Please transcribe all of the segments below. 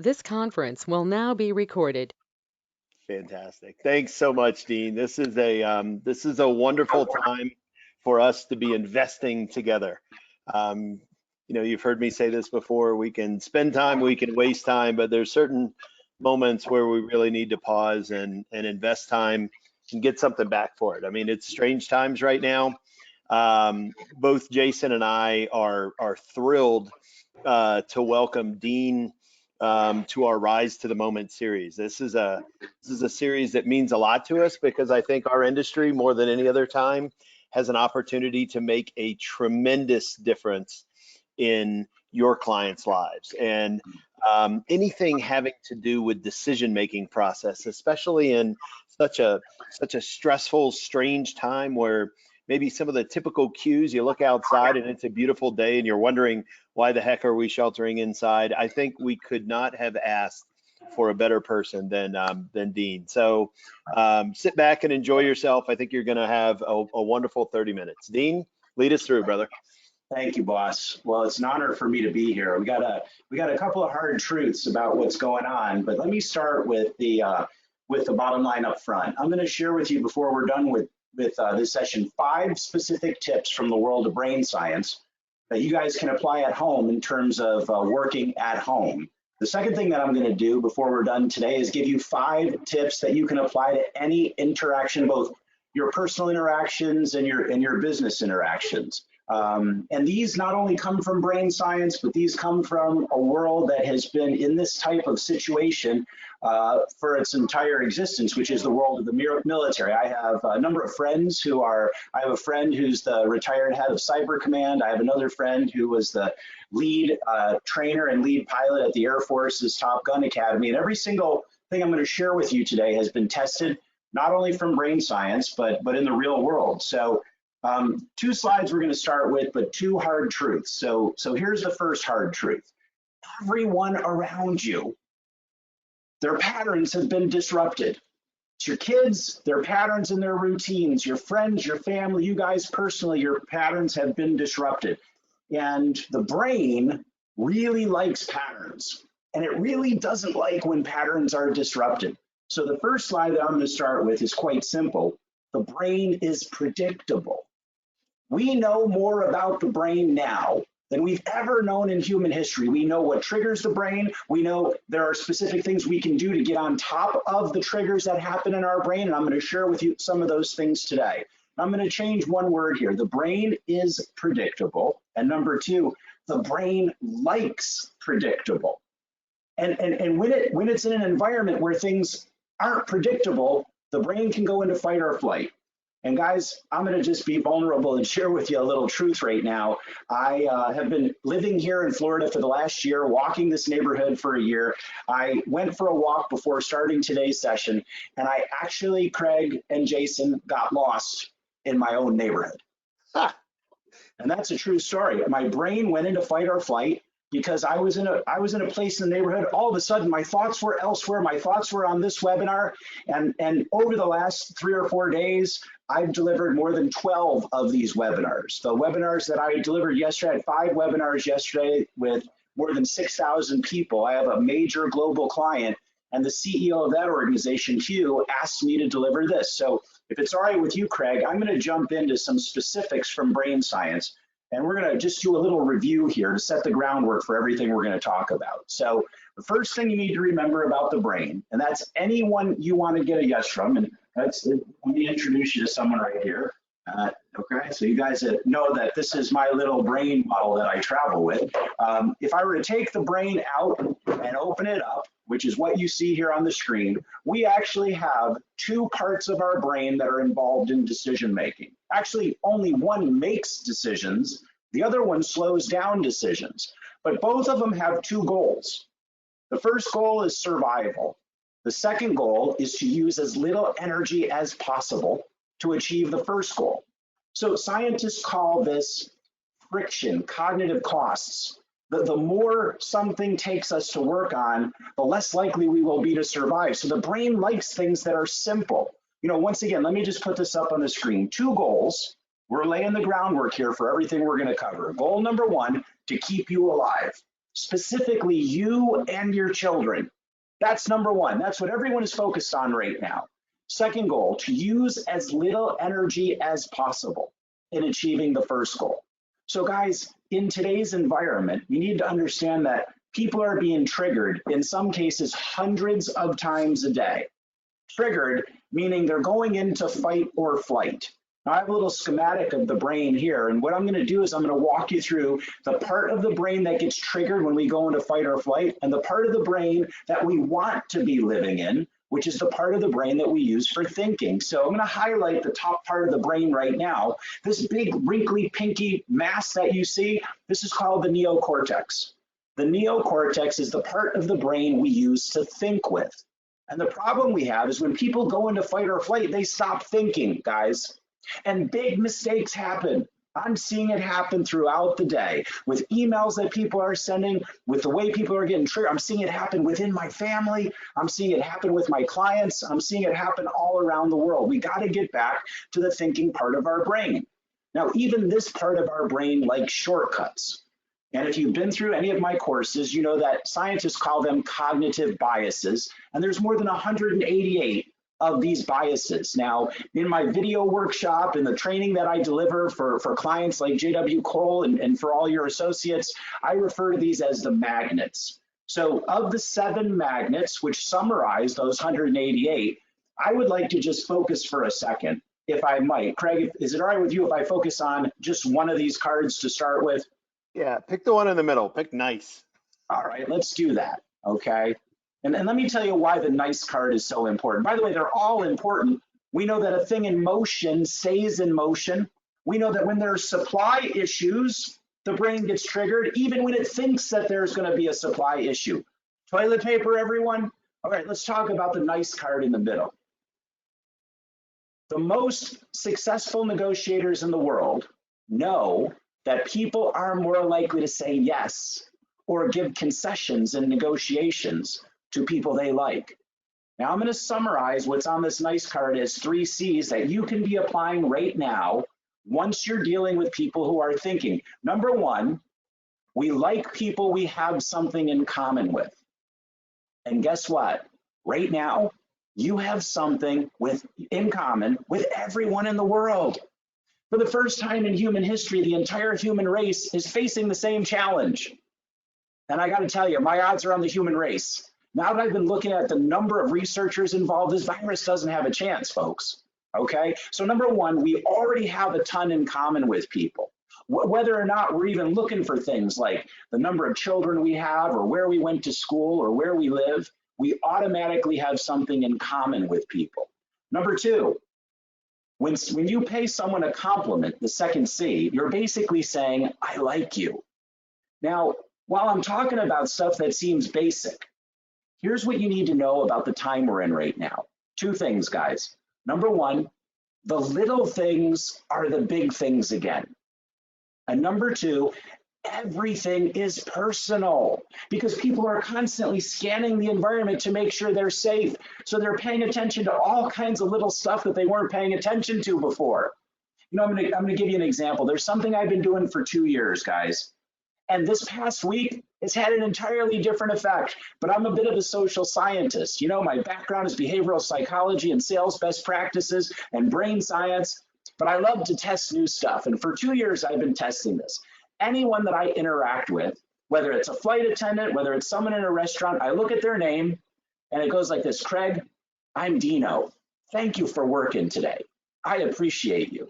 This conference will now be recorded. Fantastic. Thanks so much, Dean. This is a wonderful time for us to be investing together. Um, you've heard me say this before. We can spend time, we can waste time, but there's certain moments where we really need to pause and invest time and get something back for it. I mean, it's strange times right now. Both Jason and I are thrilled to welcome Dean to our Rise to the Moment series. This is a series that means a lot to us because I think our industry, more than any other time, has an opportunity to make a tremendous difference in your clients' lives. And anything having to do with decision-making process, especially in such a stressful, strange time where maybe some of the typical cues, you look outside and it's a beautiful day and you're wondering why the heck are we sheltering inside? I think we could not have asked for a better person than Dean. So sit back and enjoy yourself. I think you're going to have a wonderful 30 minutes. Dean, lead us through, brother. Thank you, boss. Well, it's an honor for me to be here. We got a couple of hard truths about what's going on, but let me start with the bottom line up front. I'm going to share with you before we're done with this session 5 specific tips from the world of brain science that you guys can apply at home in terms of working at home. The second thing that I'm going to do before we're done today is give you 5 tips that you can apply to any interaction, both your personal interactions and your business interactions. And these not only come from brain science, but these come from a world that has been in this type of situation for its entire existence, which is the world of the military. I have a number of friends I have a friend who's the retired head of Cyber Command. I have another friend who was the lead trainer and lead pilot at the Air Force's Top Gun Academy. And every single thing I'm going to share with you today has been tested, not only from brain science, but in the real world. So 2 slides we're going to start with, but 2 hard truths. So here's the first hard truth. Everyone around you, their patterns have been disrupted. It's your kids, their patterns and their routines, your friends, your family, you guys personally, your patterns have been disrupted. And the brain really likes patterns, and it really doesn't like when patterns are disrupted. So the first slide that I'm going to start with is quite simple. The brain is predictable. We know more about the brain now than we've ever known in human history. We know what triggers the brain. We know there are specific things we can do to get on top of the triggers that happen in our brain, and I'm going to share with you some of those things today. I'm going to change one word here. The brain is predictable. And number 2, the brain likes predictable. And when it's in an environment where things aren't predictable, the brain can go into fight or flight. And guys, I'm going to just be vulnerable and share with you a little truth right now. I have been living here in Florida for the last year, walking this neighborhood for a year. I went for a walk before starting today's session, and I actually, Craig and Jason, got lost in my own neighborhood. And that's a true story. My brain went into fight or flight because I was in a place in the neighborhood. All of a sudden, my thoughts were elsewhere. My thoughts were on this webinar. And over the last 3 or 4 days, I've delivered more than 12 of these webinars. The webinars that I delivered yesterday, I had 5 webinars yesterday with more than 6,000 people. I have a major global client, and the CEO of that organization, Hugh, asked me to deliver this. So if it's all right with you, Craig, I'm going to jump into some specifics from brain science. And we're going to just do a little review here to set the groundwork for everything we're going to talk about. So the first thing you need to remember about the brain, and that's anyone you want to get a yes from, and let me introduce you to someone right here. Okay, so you guys know that this is my little brain model that I travel with. If I were to take the brain out and open it up, which is what you see here on the screen, we actually have 2 parts of our brain that are involved in decision making. Actually, only one makes decisions, the other one slows down decisions, but both of them have 2 goals. The first goal is survival. The second goal is to use as little energy as possible to achieve the first goal. So scientists call this friction, cognitive costs. The more something takes us to work on, the less likely we will be to survive. So the brain likes things that are simple. Once again, let me just put this up on the screen. 2 goals. We're laying the groundwork here for everything we're going to cover. Goal number 1, to keep you alive. specifically you and your children. That's number one. That's what everyone is focused on right now. Second goal, to use as little energy as possible in achieving the first goal. So guys, in today's environment, you need to understand that people are being triggered, in some cases, hundreds of times a day. Triggered, meaning they're going into fight or flight. Now, I have a little schematic of the brain here, and what I'm going to do is I'm going to walk you through the part of the brain that gets triggered when we go into fight or flight, and the part of the brain that we want to be living in, which is the part of the brain that we use for thinking. So I'm going to highlight the top part of the brain right now. This big, wrinkly, pinky mass that you see, this is called the neocortex. The neocortex is the part of the brain we use to think with. And the problem we have is when people go into fight or flight, they stop thinking, guys. And big mistakes happen. I'm seeing it happen throughout the day with emails that people are sending, with the way people are getting triggered. I'm seeing it happen within my family. I'm seeing it happen with my clients. I'm seeing it happen all around the world. We got to get back to the thinking part of our brain. Now, even this part of our brain likes shortcuts. And if you've been through any of my courses, you know that scientists call them cognitive biases. And there's more than 188 of these biases. Now, in my video workshop and the training that I deliver for clients like JW Cole and for all your associates, I refer to these as the magnets. So of the 7 magnets, which summarize those 188, I would like to just focus for a second, if I might. Craig, is it all right with you if I focus on just one of these cards to start with? Yeah, pick the one in the middle, pick nice. All right, let's do that, okay? And let me tell you why the nice card is so important. By the way, they're all important. We know that a thing in motion stays in motion. We know that when there's supply issues, the brain gets triggered, even when it thinks that there's going to be a supply issue. Toilet paper, everyone? All right, let's talk about the nice card in the middle. The most successful negotiators in the world know that people are more likely to say yes or give concessions in negotiations to people they like. Now I'm going to summarize what's on this nice card as 3 C's that you can be applying right now once you're dealing with people who are thinking. Number 1, we like people we have something in common with. And guess what? Right now, you have something in common with everyone in the world. For the first time in human history, the entire human race is facing the same challenge. And I got to tell you, my odds are on the human race. Now that I've been looking at the number of researchers involved, this virus doesn't have a chance, folks. Okay? So number 1, we already have a ton in common with people. Whether or not we're even looking for things like the number of children we have or where we went to school or where we live, we automatically have something in common with people. Number 2, when you pay someone a compliment, the second C, you're basically saying, I like you. Now, while I'm talking about stuff that seems basic, here's what you need to know about the time we're in right now. 2 things, guys. Number 1, the little things are the big things again. And number 2, everything is personal because people are constantly scanning the environment to make sure they're safe. So they're paying attention to all kinds of little stuff that they weren't paying attention to before. You know, I'm gonna give you an example. There's something I've been doing for 2 years, guys. And this past week, it's had an entirely different effect, but I'm a bit of a social scientist. You know, my background is behavioral psychology and sales best practices and brain science, but I love to test new stuff. And for 2 years, I've been testing this. Anyone that I interact with, whether it's a flight attendant, whether it's someone in a restaurant, I look at their name and it goes like this: Craig, I'm Dino. Thank you for working today. I appreciate you.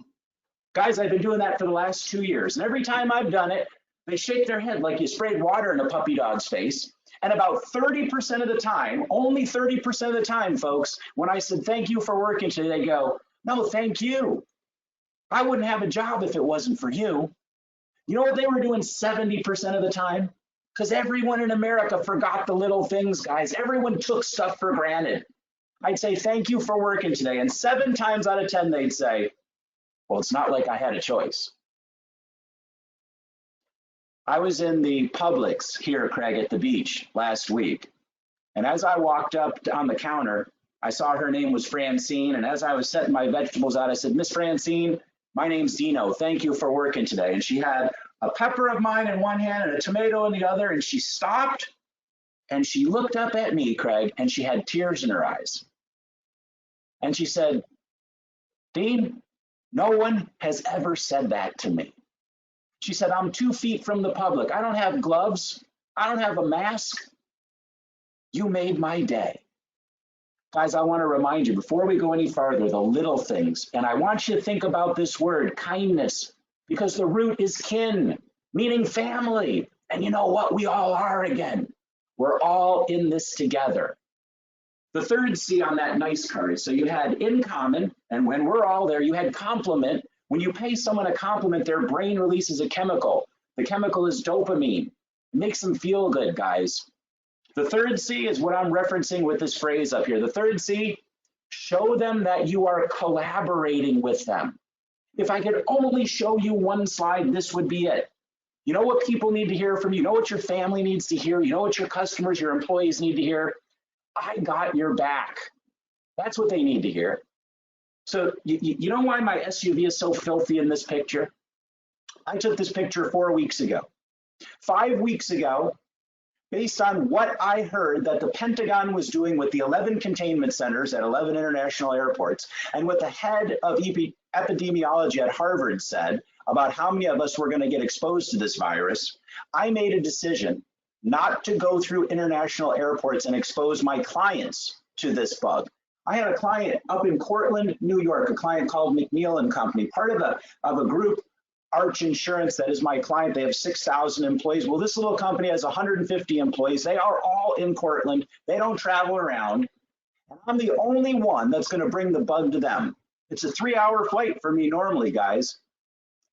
Guys, I've been doing that for the last 2 years. And every time I've done it, they shake their head like you sprayed water in a puppy dog's face. And about 30% of the time, only 30% of the time, folks, when I said, thank you for working today, they go, no, thank you. I wouldn't have a job if it wasn't for you. You know what they were doing 70% of the time? Because everyone in America forgot the little things, guys. Everyone took stuff for granted. I'd say, thank you for working today. And 7 times out of 10, they'd say, well, it's not like I had a choice. I was in the Publix here, Craig, at the beach last week. And as I walked up on the counter, I saw her name was Francine. And as I was setting my vegetables out, I said, Miss Francine, my name's Dino. Thank you for working today. And she had a pepper of mine in one hand and a tomato in the other, and she stopped and she looked up at me, Craig, and she had tears in her eyes. And she said, Dean, no one has ever said that to me. She said, I'm 2 feet from the public. I don't have gloves. I don't have a mask. You made my day. Guys, I want to remind you, before we go any farther, the little things. And I want you to think about this word, kindness, because the root is kin, meaning family. And you know what? We all are again. We're all in this together. The third C on that nice card. So you had in common, and when we're all there, you had compliment. When you pay someone a compliment, their brain releases a chemical. The chemical is dopamine. It makes them feel good, guys. The third C is what I'm referencing with this phrase up here. The third C, show them that you are collaborating with them. If I could only show you one slide, this would be it. You know what people need to hear from you? You know what your family needs to hear? You know what your customers, your employees need to hear? I got your back. That's what they need to hear. So you know why my SUV is so filthy in this picture? I took this picture 4 weeks ago. 5 weeks ago, based on what I heard that the Pentagon was doing with the 11 containment centers at 11 international airports, and what the head of epidemiology at Harvard said about how many of us were going to get exposed to this virus, I made a decision not to go through international airports and expose my clients to this bug. I had a client up in Cortland, New York, a client called McNeil and Company, part of a group, Arch Insurance, that is my client. They have 6,000 employees. Well, this little company has 150 employees. They are all in Cortland. They don't travel around. And I'm the only one that's going to bring the bug to them. It's a 3-hour flight for me normally, guys.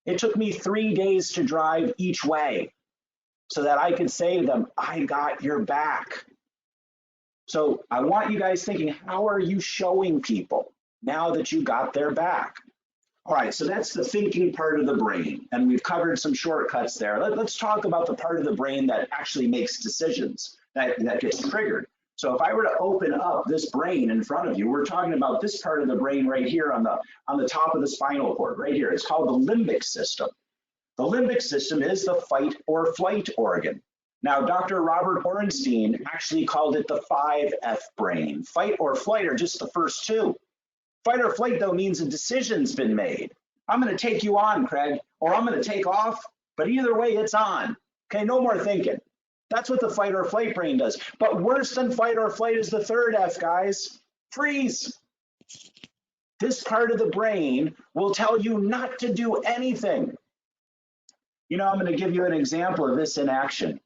It took me 3 days to drive each way so that I could say to them, I got your back. So I want you guys thinking, how are you showing people now that you got their back? All right, so that's the thinking part of the brain, and we've covered some shortcuts there. Let's talk about the part of the brain that actually makes decisions, that gets triggered. So if I were to open up this brain in front of you, we're talking about this part of the brain right here on the top of the spinal cord, right here. It's called the limbic system. The limbic system is the fight or flight organ. Now, Dr. Robert Orenstein actually called it the 5F brain. Fight or flight are just the first two. Fight or flight, though, means a decision's been made. I'm going to take you on, Craig, or I'm going to take off, but either way, it's on. Okay, no more thinking. That's what the fight or flight brain does. But worse than fight or flight is the third F, guys. Freeze. This part of the brain will tell you not to do anything. You know, I'm going to give you an example of this in action.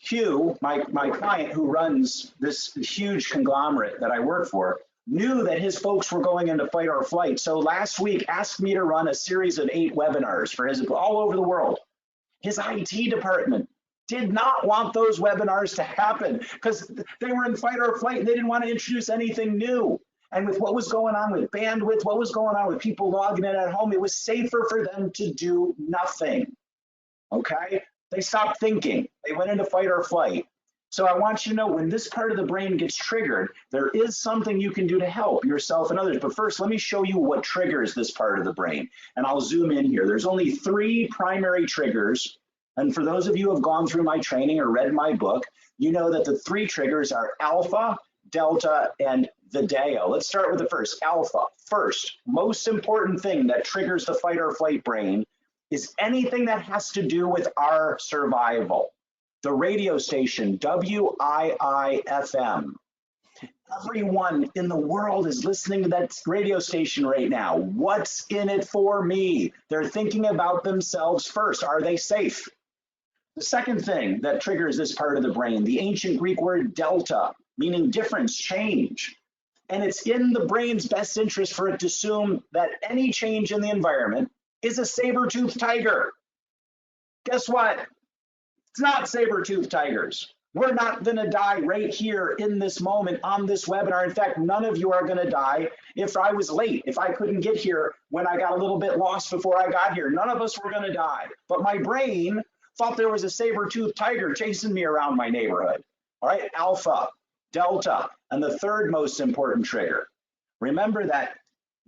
Hugh, my client who runs this huge conglomerate that I work for, knew that his folks were going into fight or flight. So last week asked me to run a series of 8 webinars for his all over the world. His IT department did not want those webinars to happen because they were in fight or flight and they didn't want to introduce anything new. And with what was going on with bandwidth, what was going on with people logging in at home, it was safer for them to do nothing. Okay? They stopped thinking. They went into fight or flight. So I want you to know, when this part of the brain gets triggered, there is something you can do to help yourself and others. But first, let me show you what triggers this part of the brain. And I'll zoom in here. There's only 3 primary triggers. And for those of you who have gone through my training or read my book, you know that the 3 triggers are alpha, delta, and video. Let's start with the first, alpha. First, most important thing that triggers the fight or flight brain is anything that has to do with our survival. The radio station, WIIFM. Everyone in the world is listening to that radio station right now. What's in it for me? They're thinking about themselves first. Are they safe? The second thing that triggers this part of the brain, the ancient Greek word delta, meaning difference, change. And it's in the brain's best interest for it to assume that any change in the environment is a saber-toothed tiger. Guess what? It's not saber-toothed tigers. We're not going to die right here in this moment on this webinar. In fact, none of you are going to die if I was late, if I couldn't get here when I got a little bit lost before I got here. None of us were going to die. But my brain thought there was a saber-toothed tiger chasing me around my neighborhood. All right, alpha, delta, and the third most important trigger. Remember that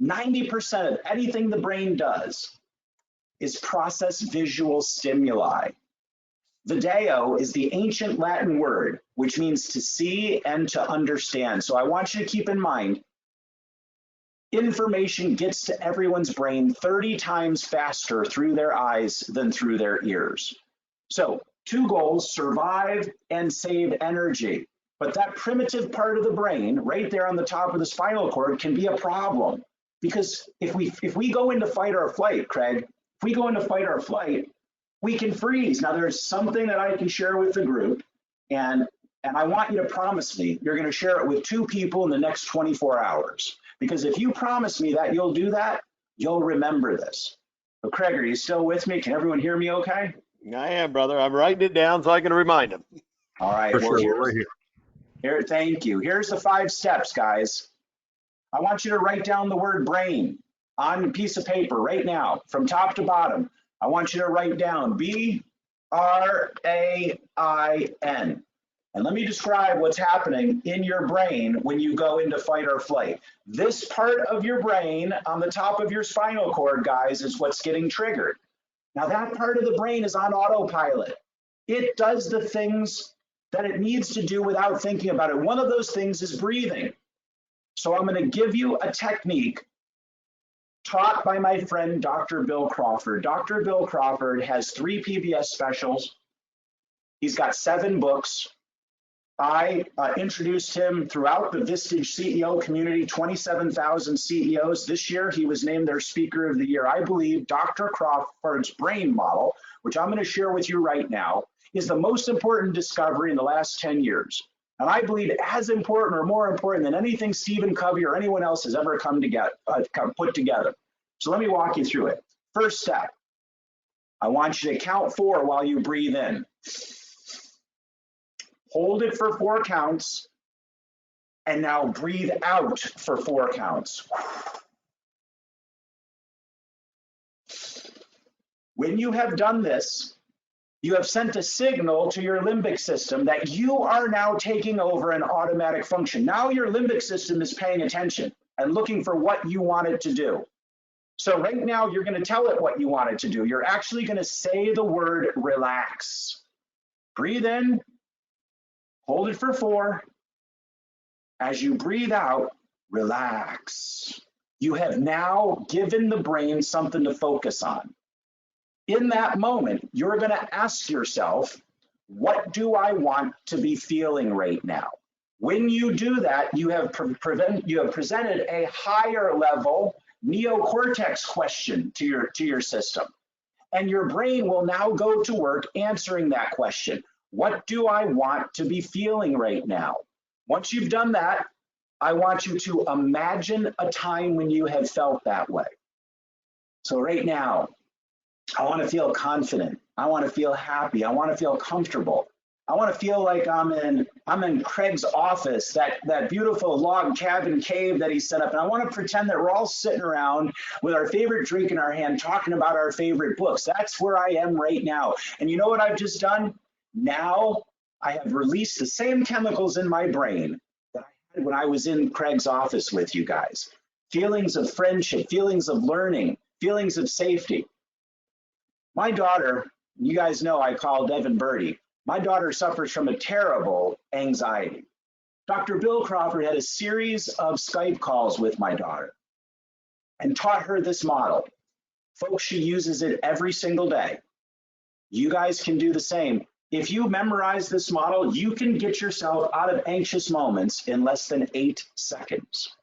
90% of anything the brain does is process visual stimuli. Video is the ancient Latin word, which means to see and to understand. So I want you to keep in mind, information gets to everyone's brain 30 times faster through their eyes than through their ears. So 2 goals, survive and save energy. But that primitive part of the brain, right there on the top of the spinal cord, can be a problem. Because if we go into fight or flight, Craig, if we go into fight or flight, we can freeze. Now there's something that I can share with the group, and I want you to promise me you're going to share it with 2 people in the next 24 hours. Because if you promise me that you'll do that, you'll remember this. So Craig, are you still with me? Can everyone hear me okay? I am, brother. I'm writing it down so I can remind them. All right. For sure, we're right here. Here, thank you. Here's the 5 steps, guys. I want you to write down the word brain on a piece of paper right now, from top to bottom. I want you to write down B-R-A-I-N. And let me describe what's happening in your brain when you go into fight or flight. This part of your brain on the top of your spinal cord, guys, is what's getting triggered. Now that part of the brain is on autopilot. It does the things that it needs to do without thinking about it. One of those things is breathing. So I'm going to give you a technique taught by my friend, Dr. Bill Crawford. Dr. Bill Crawford has 3 PBS specials. He's got 7 books. I introduced him throughout the Vistage CEO community, 27,000 CEOs. This year, he was named their Speaker of the Year. I believe Dr. Crawford's brain model, which I'm going to share with you right now, is the most important discovery in the last 10 years. And I believe as important or more important than anything Stephen Covey or anyone else has ever put together. So let me walk you through it. First step, I want you to count 4 while you breathe in. Hold it for 4 counts, and now breathe out for 4 counts. When you have done this, you have sent a signal to your limbic system that you are now taking over an automatic function. Now your limbic system is paying attention and looking for what you want it to do. So right now, you're going to tell it what you want it to do. You're actually going to say the word relax. Breathe in. Hold it for 4. As you breathe out, relax. You have now given the brain something to focus on. In that moment, you're going to ask yourself, what do I want to be feeling right now? When you do that, you have presented a higher level neocortex question to your system. And your brain will now go to work answering that question. What do I want to be feeling right now? Once you've done that, I want you to imagine a time when you have felt that way. So right now, I want to feel confident. I want to feel happy. I want to feel comfortable. I want to feel like I'm in Craig's office, that beautiful log cabin cave that he set up. And I want to pretend that we're all sitting around with our favorite drink in our hand, talking about our favorite books. That's where I am right now. And you know what I've just done? Now I have released the same chemicals in my brain that I had when I was in Craig's office with you guys. Feelings of friendship, feelings of learning, feelings of safety. My daughter, you guys know I call Devin Birdie. My daughter suffers from a terrible anxiety. Dr. Bill Crawford had a series of Skype calls with my daughter and taught her this model. Folks, she uses it every single day. You guys can do the same. If you memorize this model, you can get yourself out of anxious moments in less than 8 seconds.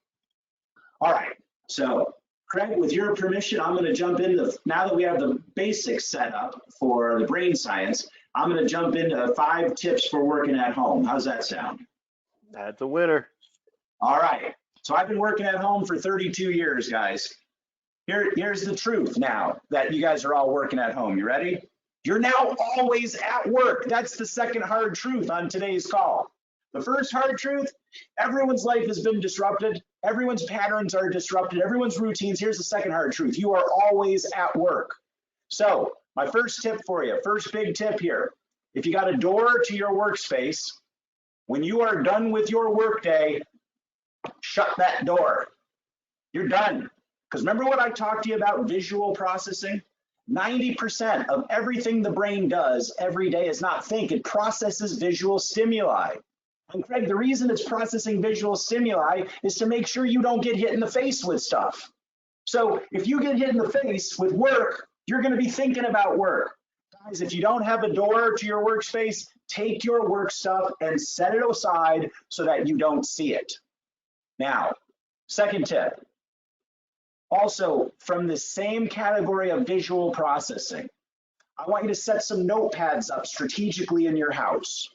All right, so Craig, with your permission, I'm going to jump into, now that we have the basics set up for the brain science, I'm going to jump into 5 tips for working at home. How's that sound? That's a winner. All right, so I've been working at home for 32 years, guys. Here's the truth now that you guys are all working at home. You ready? You're now always at work. That's the second hard truth on today's call. The first hard truth, everyone's life has been disrupted. Everyone's patterns are disrupted. Everyone's routines. Here's the second hard truth. You are always at work. So my first tip for you, first big tip here. If you got a door to your workspace, when you are done with your workday, shut that door. You're done. Because remember what I talked to you about visual processing? 90% of everything the brain does every day is not think, it processes visual stimuli. And Craig, the reason it's processing visual stimuli is to make sure you don't get hit in the face with stuff. So if you get hit in the face with work, you're going to be thinking about work. Guys, if you don't have a door to your workspace, take your work stuff and set it aside so that you don't see it. Now, second tip, also from the same category of visual processing, I want you to set some notepads up strategically in your house.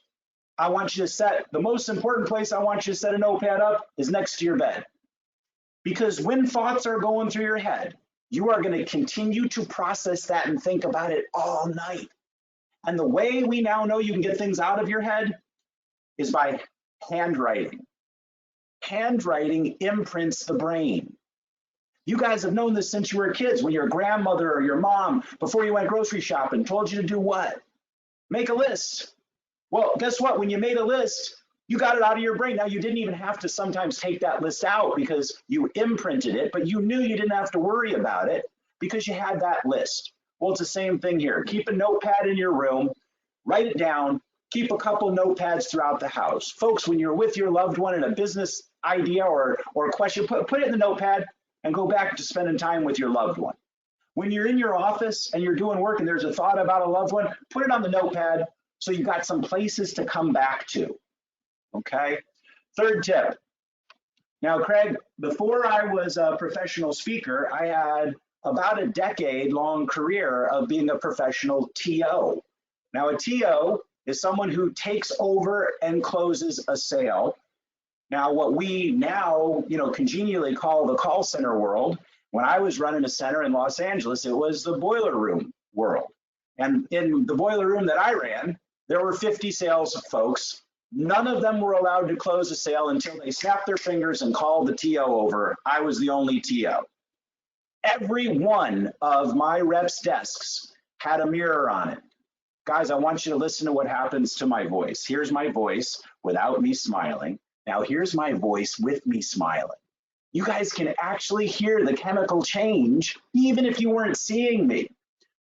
I want you to set, the most important place I want you to set a notepad up is next to your bed. Because when thoughts are going through your head, you are going to continue to process that and think about it all night. And the way we now know you can get things out of your head is by handwriting. Handwriting imprints the brain. You guys have known this since you were kids, when your grandmother or your mom, before you went grocery shopping, told you to do what? Make a list. Well, guess what? When you made a list, you got it out of your brain. Now, you didn't even have to sometimes take that list out because you imprinted it, but you knew you didn't have to worry about it because you had that list. Well, it's the same thing here. Keep a notepad in your room, write it down, keep a couple notepads throughout the house. Folks, when you're with your loved one and a business idea or a question, put it in the notepad and go back to spending time with your loved one. When you're in your office and you're doing work and there's a thought about a loved one, put it on the notepad so you've got some places to come back to. Okay, third tip. Now, Craig, before I was a professional speaker, I had about a decade-long career of being a professional TO. Now, a TO is someone who takes over and closes a sale. Now, what we now, congenially call the call center world, when I was running a center in Los Angeles, it was the boiler room world. And in the boiler room that I ran, there were 50 sales folks. None of them were allowed to close a sale until they snapped their fingers and called the TO over. I was the only TO. Every one of my reps' desks had a mirror on it. Guys, I want you to listen to what happens to my voice. Here's my voice without me smiling. Now here's my voice with me smiling. You guys can actually hear the chemical change even if you weren't seeing me.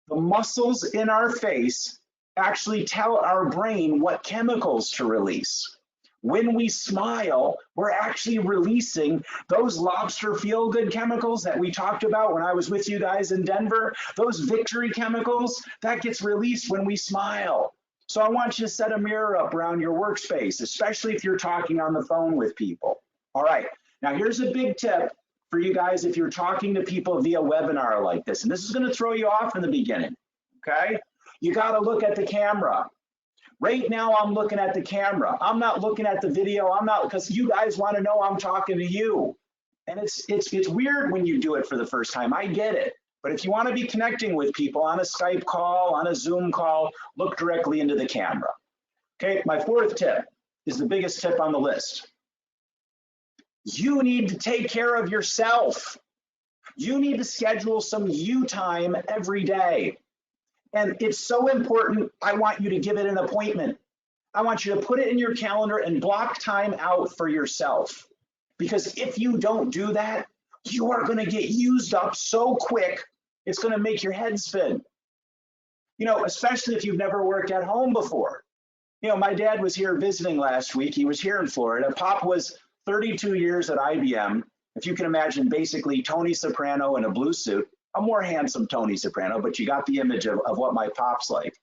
The muscles in our face actually tell our brain what chemicals to release. When we smile, we're actually releasing those lobster feel-good chemicals that we talked about when I was with you guys in Denver. Those victory chemicals, that gets released when we smile. So I want you to set a mirror up around your workspace, especially if you're talking on the phone with people. All right, now here's a big tip for you guys if you're talking to people via webinar like this, and this is going to throw you off in the beginning, okay? You got to look at the camera. Right now, I'm looking at the camera. I'm not looking at the video. I'm not, because you guys want to know I'm talking to you. And it's weird when you do it for the first time. I get it. But if you want to be connecting with people on a Skype call, on a Zoom call, look directly into the camera. Okay, my fourth tip is the biggest tip on the list. You need to take care of yourself. You need to schedule some you time every day. And it's so important, I want you to give it an appointment. I want you to put it in your calendar and block time out for yourself. Because if you don't do that, you are going to get used up so quick, it's going to make your head spin. Especially if you've never worked at home before. My dad was here visiting last week. He was here in Florida. Pop was 32 years at IBM. If you can imagine, basically Tony Soprano in a blue suit. A more handsome Tony Soprano, but you got the image of what my pop's like.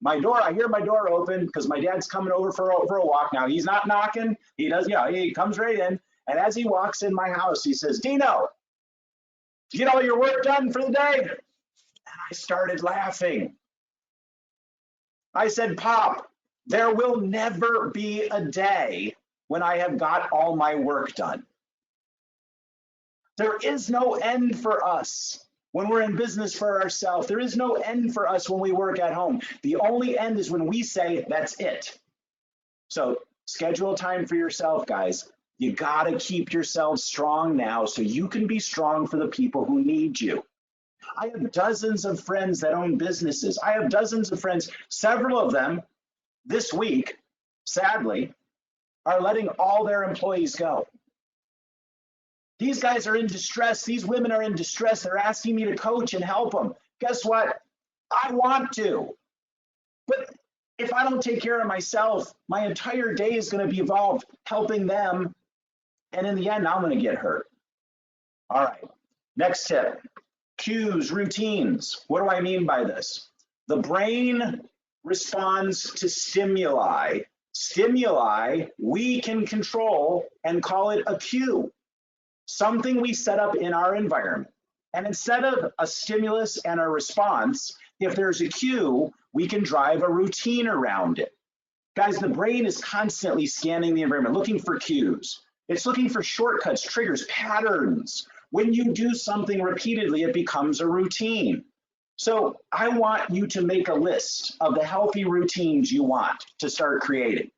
I hear my door open because my dad's coming over for a walk. Now, he's not knocking. He does, he comes right in. And as he walks in my house, he says, "Dino, did you get all your work done for the day?" And I started laughing. I said, "Pop, there will never be a day when I have got all my work done. There is no end for us. When we're in business for ourselves, there is no end for us when we work at home. The only end is when we say, that's it." So schedule time for yourself, guys. You gotta keep yourself strong now so you can be strong for the people who need you. I have dozens of friends that own businesses. I have dozens of friends, several of them this week, sadly, are letting all their employees go. These guys are in distress. These women are in distress. They're asking me to coach and help them. Guess what? I want to. But if I don't take care of myself, my entire day is going to be involved helping them. And in the end, I'm going to get hurt. All right. Next tip, cues, routines. What do I mean by this? The brain responds to stimuli. Stimuli we can control and call it a cue, something we set up in our environment. And instead of a stimulus and a response, if there's a cue, we can drive a routine around it. Guys, the brain is constantly scanning the environment, looking for cues. It's looking for shortcuts, triggers, patterns. When you do something repeatedly, it becomes a routine. So I want you to make a list of the healthy routines you want to start creating.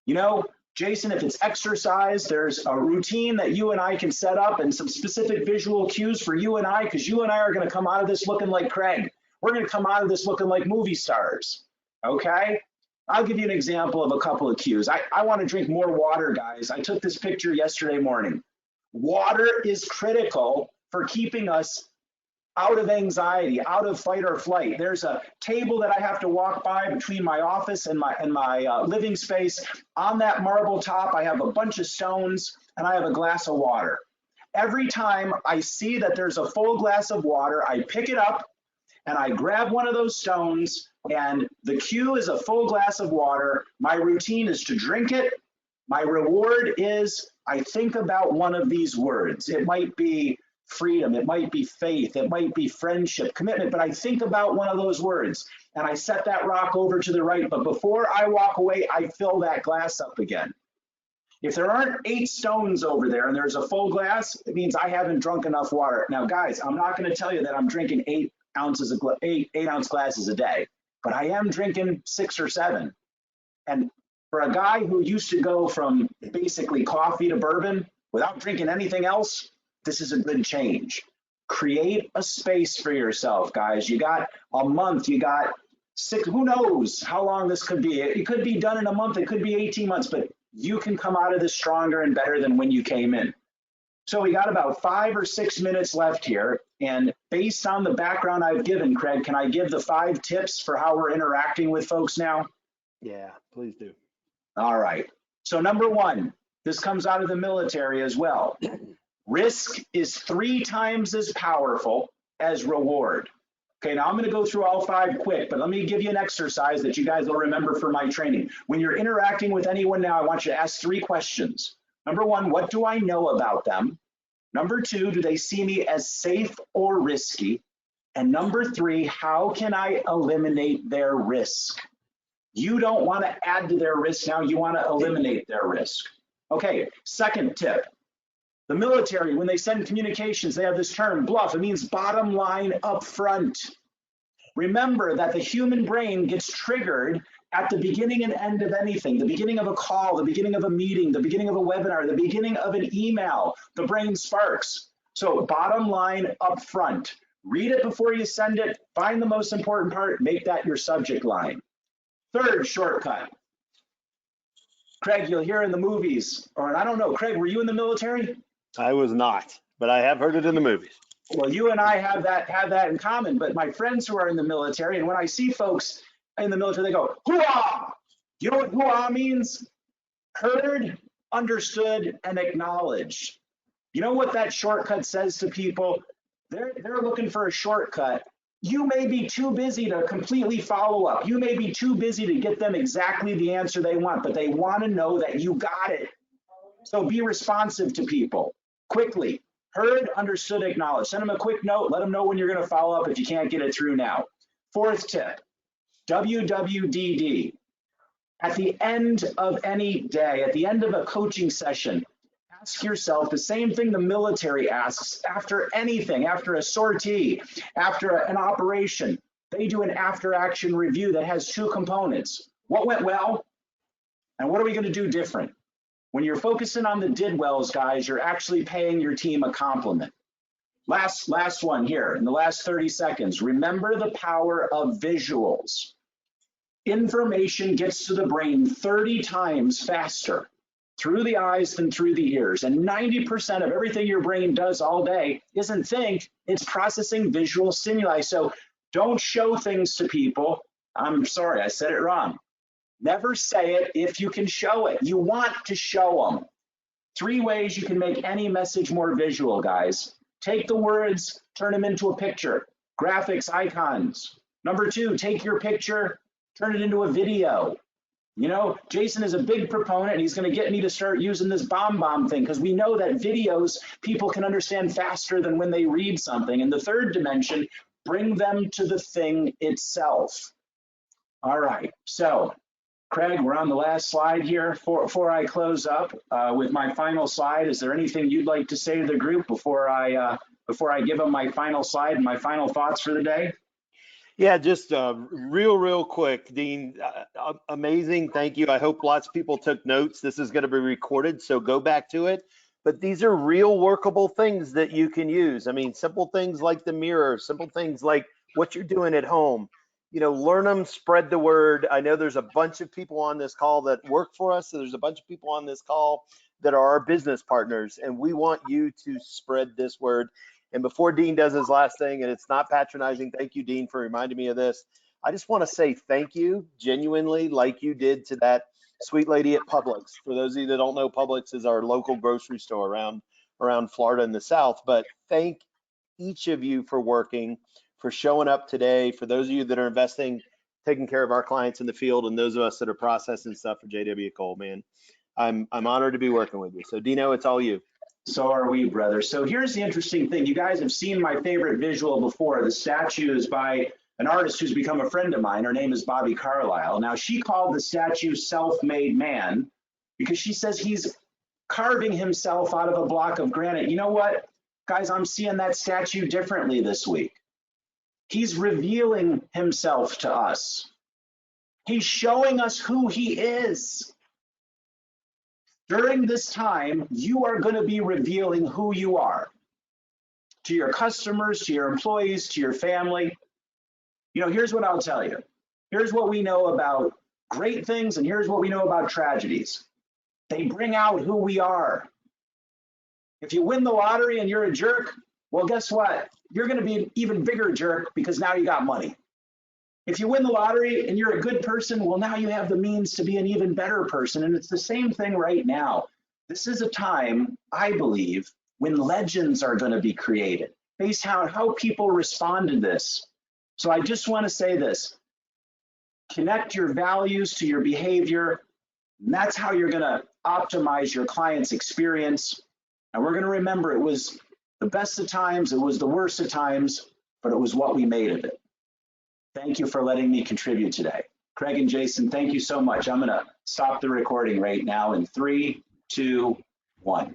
You know, Jason, if it's exercise, there's a routine that you and I can set up and some specific visual cues for you and I, because you and I are going to come out of this looking like Craig. We're going to come out of this looking like movie stars. Okay? I'll give you an example of a couple of cues. I want to drink more water, guys. I took this picture yesterday morning. Water is critical for keeping us out of anxiety, out of fight or flight. There's a table that I have to walk by between my office and my living space. On that marble top, I have a bunch of stones and I have a glass of water. Every time I see that there's a full glass of water, I pick it up and I grab one of those stones, and the cue is a full glass of water. My routine is to drink it. My reward is I think about one of these words. It might be freedom, it might be faith, it might be friendship, commitment, but I think about one of those words and I set that rock over to the right. But before I walk away, I fill that glass up again. If there aren't 8 stones over there and there's a full glass, it means I haven't drunk enough water. Now, guys, I'm not going to tell you that I'm drinking 8 ounce glasses a day, but I am drinking 6 or 7. And for a guy who used to go from basically coffee to bourbon without drinking anything else, this is a good change. Create a space for yourself, guys. You got a month, you got 6, who knows how long this could be. It could be done in a month, it could be 18 months, but you can come out of this stronger and better than when you came in. So we got about 5 or 6 minutes left here. And based on the background I've given, Craig, can I give the 5 tips for how we're interacting with folks now? Yeah, please do. All right. So number 1, this comes out of the military as well. Risk is 3 times as powerful as reward. Okay, now I'm going to go through all 5 quick, but let me give you an exercise that you guys will remember from my training. When you're interacting with anyone now, I want you to ask 3 questions. Number 1, what do I know about them? Number 2, do they see me as safe or risky? And number 3, how can I eliminate their risk? You don't want to add to their risk now, you want to eliminate their risk. Okay, second tip. The military, when they send communications, they have this term, bluff. It means bottom line up front. Remember that the human brain gets triggered at the beginning and end of anything, the beginning of a call, the beginning of a meeting, the beginning of a webinar, the beginning of an email, the brain sparks. So bottom line up front. Read it before you send it, find the most important part, make that your subject line. Third shortcut. Craig, you'll hear in the movies, or I don't know, Craig, were you in the military? I was not, but I have heard it in the movies. Well, you and I have that in common, but my friends who are in the military, and when I see folks in the military, they go, hoo-ah! You know what hoo-ah means? Heard, understood, and acknowledged. You know what that shortcut says to people? They're looking for a shortcut. You may be too busy to completely follow up. You may be too busy to get them exactly the answer they want, but they want to know that you got it. So be responsive to people quickly. Heard, understood, acknowledged. Send them a quick note. Let them know when you're going to follow up if you can't get it through now. Fourth tip, WWDD. At the end of any day, at the end of a coaching session, ask yourself the same thing the military asks after anything, after a sortie, after an operation. They do an after-action review that has 2 components. What went well, and what are we going to do different? When you're focusing on the did wells, guys, you're actually paying your team a compliment. Last one here, in the last 30 seconds, remember the power of visuals. Information gets to the brain 30 times faster through the eyes than through the ears. And 90% of everything your brain does all day isn't think, it's processing visual stimuli. So don't show things to people. I'm sorry, I said it wrong. Never say it if you can show it. You want to show them. 3 ways you can make any message more visual, guys. Take the words, turn them into a picture. Graphics, icons. Number 2, take your picture, turn it into a video. You know, Jason is a big proponent, and he's going to get me to start using this bomb thing, because we know that videos people can understand faster than when they read something. And the 3rd dimension, bring them to the thing itself. All right, so Craig, we're on the last slide here. Before I close up with my final slide, is there anything you'd like to say to the group before I give them my final slide and my final thoughts for the day? Yeah, just real quick, Dean, amazing. Thank you. I hope lots of people took notes. This is going to be recorded, so go back to it. But these are real workable things that you can use. I mean, simple things like the mirror, simple things like what you're doing at home. You know, learn them, spread the word. I know there's a bunch of people on this call that work for us. So there's a bunch of people on this call that are our business partners, and we want you to spread this word. And before Dean does his last thing, and it's not patronizing, thank you, Dean, for reminding me of this. I just want to say thank you genuinely, like you did to that sweet lady at Publix. For those of you that don't know, Publix is our local grocery store around Florida in the South. But thank each of you for working, for showing up today, for those of you that are investing, taking care of our clients in the field, and those of us that are processing stuff for JW Cole, man. I'm honored to be working with you. So Dino, it's all you. So are we, brother. So here's the interesting thing. You guys have seen my favorite visual before. The statue is by an artist who's become a friend of mine. Her name is Bobby Carlisle. Now, she called the statue Self-Made Man because she says he's carving himself out of a block of granite. You know what, guys, I'm seeing that statue differently this week. He's revealing himself to us. He's showing us who he is. During this time, you are going to be revealing who you are to your customers, to your employees, to your family. You know, here's what I'll tell you. Here's what we know about great things, and here's what we know about tragedies. They bring out who we are. If you win the lottery and you're a jerk, well, guess what? You're going to be an even bigger jerk because now you got money. If you win the lottery and you're a good person, well, now you have the means to be an even better person. And it's the same thing right now. This is a time, I believe, when legends are going to be created based on how people respond to this. So I just want to say this. Connect your values to your behavior. And that's how you're going to optimize your client's experience. And we're going to remember it was the best of times, it was the worst of times, but it was what we made of it. Thank you for letting me contribute today. Craig and Jason, thank you so much. I'm going to stop the recording right now in 3, 2, 1.